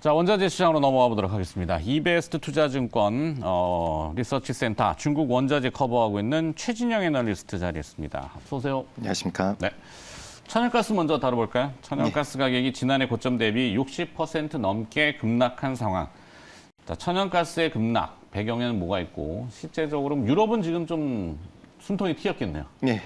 자, 원자재 시장으로 넘어가 보도록 하겠습니다. 이베스트 투자증권 리서치 센터 중국 원자재 커버하고 있는 최진영 애널리스트 자리했습니다. 어서 오세요. 안녕하십니까. 네. 천연가스 먼저 다뤄볼까요? 천연가스 가격이 지난해 고점 대비 60% 넘게 급락한 상황. 자, 천연가스의 급락 배경에는 뭐가 있고 실제적으로 유럽은 지금 좀 숨통이 튀었겠네요. 네.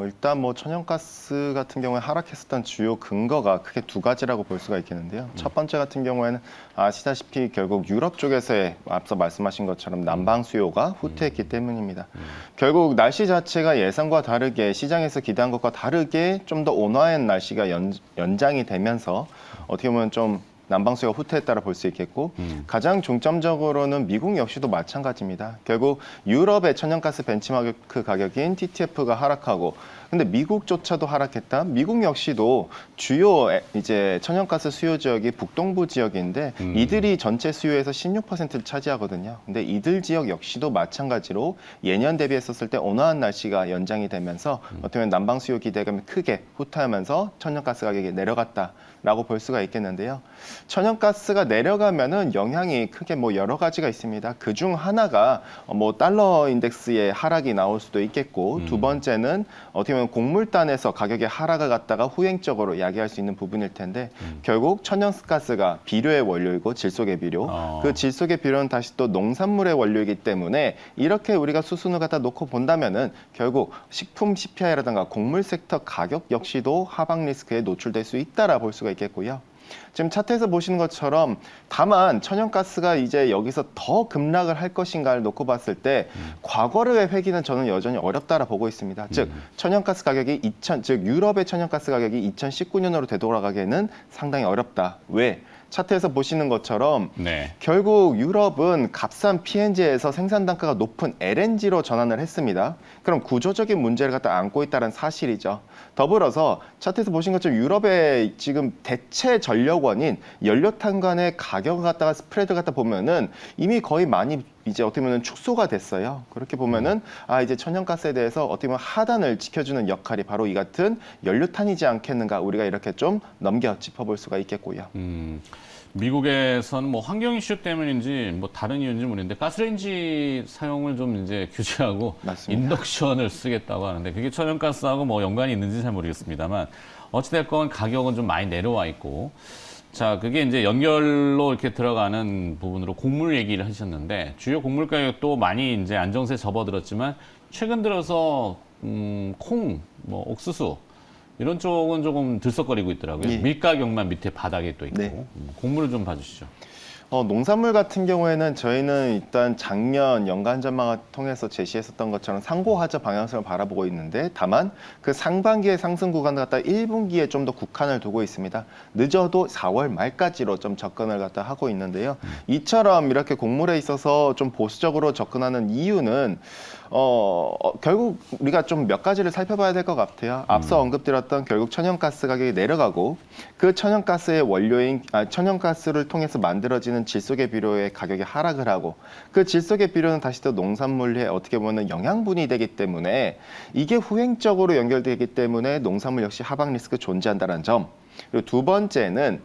일단 뭐 천연가스 같은 경우에 하락했었던 주요 근거가 크게 두 가지라고 볼 수가 있겠는데요. 첫 번째 같은 경우에는 아시다시피 결국 유럽 쪽에서의 앞서 말씀하신 것처럼 난방 수요가 후퇴했기 때문입니다. 결국 날씨 자체가 예상과 다르게 시장에서 기대한 것과 다르게 좀 더 온화한 날씨가 연장이 되면서 어떻게 보면 좀 난방 수요가 후퇴했다라 볼 수 있겠고 가장 중점적으로는 미국 역시도 마찬가지입니다. 결국 유럽의 천연가스 벤치마크 가격인 TTF가 하락하고 근데 미국조차도 하락했다. 미국 역시도 주요 이제 천연가스 수요 지역이 북동부 지역인데 이들이 전체 수요에서 16%를 차지하거든요. 근데 이들 지역 역시도 마찬가지로 예년 대비했었을 때 온화한 날씨가 연장이 되면서 어떻게 보면 난방 수요 기대감이 크게 후퇴하면서 천연가스 가격이 내려갔다라고 볼 수가 있겠는데요. 천연가스가 내려가면은 영향이 크게 뭐 여러 가지가 있습니다. 그중 하나가 뭐 달러 인덱스의 하락이 나올 수도 있겠고 두 번째는 어떻게 보면 곡물단에서 가격의 하락을 갖다가 후행적으로 야기할 수 있는 부분일 텐데 결국 천연가스가 비료의 원료이고 질소의 비료 그 질소의 비료는 다시 또 농산물의 원료이기 때문에 이렇게 우리가 수순을 갖다 놓고 본다면은 결국 식품 CPI라든가 곡물 섹터 가격 역시도 하방 리스크에 노출될 수 있다라 볼 수가 있겠고요. 지금 차트에서 보시는 것처럼 다만 천연가스가 이제 여기서 더 급락을 할 것인가를 놓고 봤을 때 과거의 회귀는 저는 여전히 어렵다라 보고 있습니다. 즉 천연가스 가격이 즉 유럽의 천연가스 가격이 2019년으로 되돌아가기에는 상당히 어렵다. 왜? 차트에서 보시는 것처럼 결국 유럽은 값싼 PNG에서 생산 단가가 높은 LNG로 전환을 했습니다. 그럼 구조적인 문제를 갖다 안고 있다는 사실이죠. 더불어서 차트에서 보신 것처럼 유럽의 지금 대체 전력원인 연료탄 간의 가격을 갖다가 스프레드 갖다 보면은 이미 거의 많이 이제 어떻게 보면 축소가 됐어요. 그렇게 보면은 이제 천연가스에 대해서 어떻게 보면 하단을 지켜주는 역할이 바로 이 같은 연료탄이지 않겠는가 우리가 이렇게 좀 넘겨 짚어볼 수가 있겠고요. 미국에서는 뭐 환경 이슈 때문인지 뭐 다른 이유인지 모르겠는데 가스레인지 사용을 좀 이제 규제하고 맞습니다. 인덕션을 쓰겠다고 하는데 그게 천연가스하고 뭐 연관이 있는지 잘 모르겠습니다만 어찌됐건 가격은 좀 많이 내려와 있고 자, 그게 이제 연결로 이렇게 들어가는 부분으로 곡물 얘기를 하셨는데 주요 곡물 가격도 많이 이제 안정세에 접어들었지만 최근 들어서 콩, 뭐 옥수수 이런 쪽은 조금 들썩거리고 있더라고요. 예. 밀가격만 밑에 바닥에 또 있고 네. 곡물을 좀 봐주시죠. 농산물 같은 경우에는 저희는 일단 작년 연간 전망을 통해서 제시했었던 것처럼 상고하자 방향성을 바라보고 있는데 다만 그 상반기의 상승 구간을 갖다 1분기에 좀 더 국한을 두고 있습니다. 늦어도 4월 말까지로 좀 접근을 갖다 하고 있는데요. 이처럼 이렇게 곡물에 있어서 좀 보수적으로 접근하는 이유는 결국 우리가 좀 몇 가지를 살펴봐야 될 것 같아요. 앞서 언급드렸던 결국 천연가스 가격이 내려가고 그 천연가스의 원료인 천연가스를 통해서 만들어지는 질소계 비료의 가격이 하락을 하고 그 질소계 비료는 다시 또 농산물에 어떻게 보면 영양분이 되기 때문에 이게 후행적으로 연결되기 때문에 농산물 역시 하방 리스크 존재한다는 점. 그리고 두 번째는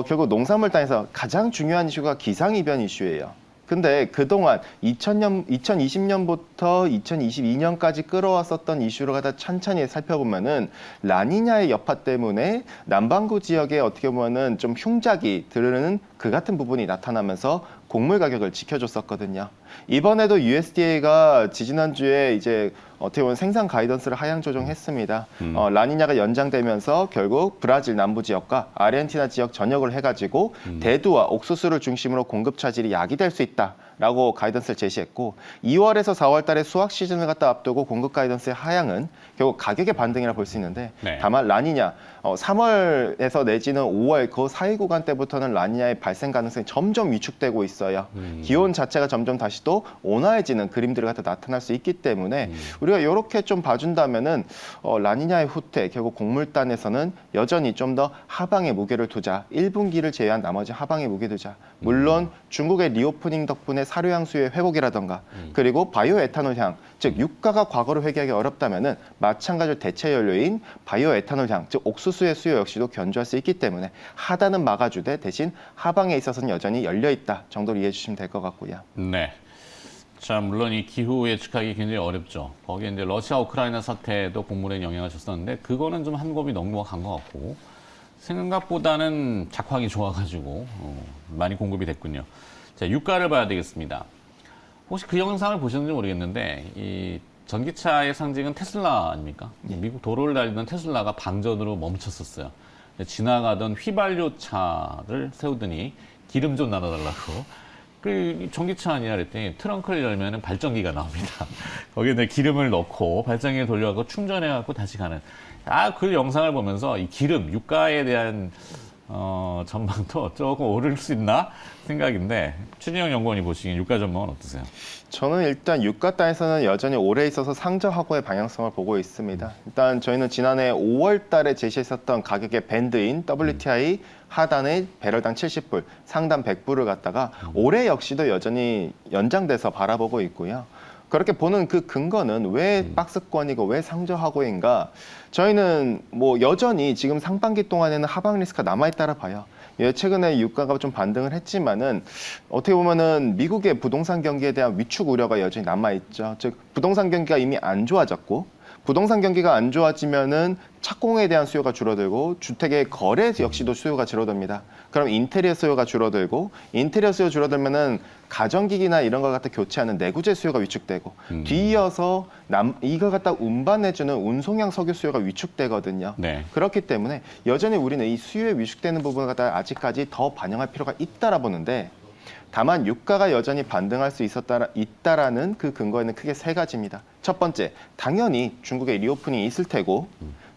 결국 농산물 단에서 가장 중요한 이슈가 기상이변 이슈예요. 근데 그동안 2020년부터 2022년까지 끌어왔었던 이슈를 갖다 천천히 살펴보면은 라니냐의 여파 때문에 남반구 지역에 어떻게 보면은 좀 흉작이 들으는 그 같은 부분이 나타나면서 곡물 가격을 지켜줬었거든요. 이번에도 USDA가 지지난주에 이제 어떻게 보면 생산 가이던스를 하향 조정했습니다. 라니냐가 연장되면서 결국 브라질 남부 지역과 아르헨티나 지역 전역을 해가지고 대두와 옥수수를 중심으로 공급 차질이 야기될 수 있다라고 가이던스를 제시했고 2월에서 4월 달에 수확 시즌을 갖다 앞두고 공급 가이던스의 하향은 결국 가격의 반등이라 볼 수 있는데 다만 라니냐 3월에서 내지는 5월 그 사이 구간 때부터는 라니냐의 발생 가능성이 점점 위축되고 있어요. 기온 자체가 점점 다시 다시 또 온화해지는 그림들이 갖다 나타날 수 있기 때문에 우리가 이렇게 좀 봐준다면은 라니냐의 후퇴 결국 곡물단에서는 여전히 좀 더 하방에 무게를 두자. 1분기를 제외한 나머지 하방에 무게 두자. 물론 중국의 리오프닝 덕분에 사료향 수요의 회복이라던가 그리고 바이오 에탄올 향, 즉 유가가 과거를 회귀하기 어렵다면은 마찬가지로 대체 연료인 바이오 에탄올 향, 즉 옥수수의 수요 역시도 견조할 수 있기 때문에 하단은 막아주되 대신 하방에 있어서는 여전히 열려 있다 정도로 이해해 주시면 될 것 같고요. 네. 자, 물론 이 기후 예측하기 굉장히 어렵죠. 거기에 이제 러시아 우크라이나 사태도 곡물에 영향을 줬었는데 그거는 좀 한 곱이 넘어간 것 같고 생각보다는 작황이 좋아가지고 많이 공급이 됐군요. 자, 유가를 봐야 되겠습니다. 혹시 그 영상을 보셨는지 모르겠는데 이 전기차의 상징은 테슬라 아닙니까? 미국 도로를 달리던 테슬라가 방전으로 멈췄었어요. 지나가던 휘발유차를 세우더니 기름 좀 나눠달라고. 그 전기차 아니야 그랬더니 트렁크를 열면 발전기가 나옵니다. 거기에 내 기름을 넣고 발전기를 돌려갖고 충전해갖고 다시 가는. 그 영상을 보면서 이 기름, 유가에 대한 전망도 조금 오를 수 있나 생각인데 최진영 연구원이 보시기엔 유가 전망은 어떠세요? 저는 일단 유가단에서는 여전히 오래 있어서 상저하고의 방향성을 보고 있습니다. 일단 저희는 지난해 5월 달에 제시했었던 가격의 밴드인 WTI 하단의 배럴당 70불, 상단 100불을 갖다가 올해 역시도 여전히 연장돼서 바라보고 있고요. 그렇게 보는 그 근거는 왜 박스권이고 왜 상저하고인가? 저희는 뭐 여전히 지금 상반기 동안에는 하방 리스크가 남아있다라 봐요. 예, 최근에 유가가 좀 반등을 했지만은 어떻게 보면은 미국의 부동산 경기에 대한 위축 우려가 여전히 남아있죠. 즉 부동산 경기가 이미 안 좋아졌고 부동산 경기가 안 좋아지면은 착공에 대한 수요가 줄어들고 주택의 거래 역시도 수요가 줄어듭니다. 그럼 인테리어 수요가 줄어들고 인테리어 수요 줄어들면은 가전기기나 이런 걸 갖다 교체하는 내구재 수요가 위축되고 뒤이어서 이걸 갖다 운반해주는 운송형 석유 수요가 위축되거든요. 네. 그렇기 때문에 여전히 우리는 이 수요에 위축되는 부분을 갖다 아직까지 더 반영할 필요가 있다라 보는데 다만 유가가 여전히 반등할 수 있다라는 그 근거에는 크게 세 가지입니다. 첫 번째, 당연히 중국의 리오프닝이 있을 테고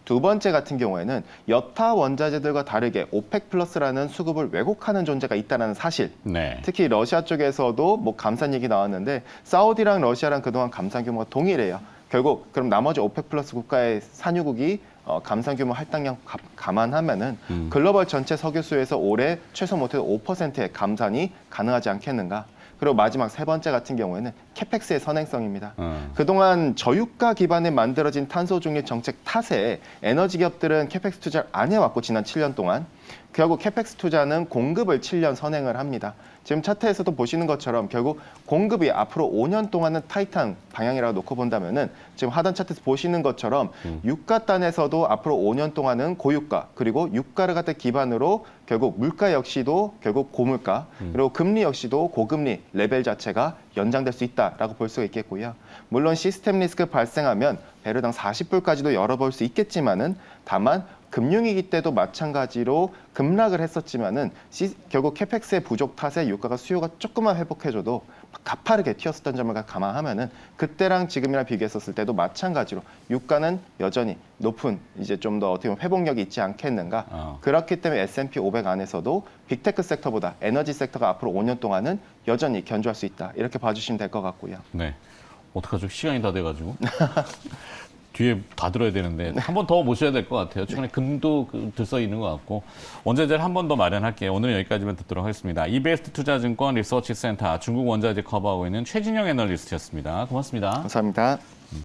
두 번째 같은 경우에는 여타 원자재들과 다르게 오펙 플러스라는 수급을 왜곡하는 존재가 있다는 사실. 네. 특히 러시아 쪽에서도 뭐 감산 얘기 나왔는데 사우디랑 러시아랑 그동안 감산 규모가 동일해요. 결국 그럼 나머지 오펙 플러스 국가의 산유국이 감산 규모 할당량 감안하면은 글로벌 전체 석유 수요에서 올해 최소 못해도 5%의 감산이 가능하지 않겠는가? 그리고 마지막 세 번째 같은 경우에는 캐펙스의 선행성입니다. 그동안 저유가 기반에 만들어진 탄소 중립 정책 탓에 에너지 기업들은 캐펙스 투자를 안 해왔고 지난 7년 동안 결국 캐펙스 투자는 공급을 7년 선행을 합니다. 지금 차트에서도 보시는 것처럼 결국 공급이 앞으로 5년 동안은 타이트한 방향이라고 놓고 본다면은 지금 하단 차트에서 보시는 것처럼 유가단에서도 앞으로 5년 동안은 고유가 그리고 유가를 갖다 기반으로 결국 물가 역시도 결국 고물가 그리고 금리 역시도 고금리 레벨 자체가 연장될 수 있다라고 볼 수가 있겠고요. 물론 시스템 리스크 발생하면 배럴당 40불까지도 열어볼 수 있겠지만은 다만 금융위기 때도 마찬가지로 급락을 했었지만은 결국 캐펙스의 부족 탓에 유가가 수요가 조금만 회복해줘도 가파르게 튀었었던 점을 감안하면은 그때랑 지금이랑 비교했었을 때도 마찬가지로 유가는 여전히 높은 이제 좀 더 어떻게 보면 회복력이 있지 않겠는가. 그렇기 때문에 S&P 500 안에서도 빅테크 섹터보다 에너지 섹터가 앞으로 5년 동안은 여전히 견조할 수 있다. 이렇게 봐주시면 될 것 같고요. 네. 어떡하죠? 시간이 다 돼가지고. 뒤에 다 들어야 되는데 한 번 더 모셔야 될 것 같아요. 최근에 금도 들써 있는 것 같고 원자재를 한 번 더 마련할게요. 오늘은 여기까지만 듣도록 하겠습니다. 이베스트 투자증권 리서치센터 중국 원자재 커버하고 있는 최진영 애널리스트였습니다. 고맙습니다. 감사합니다.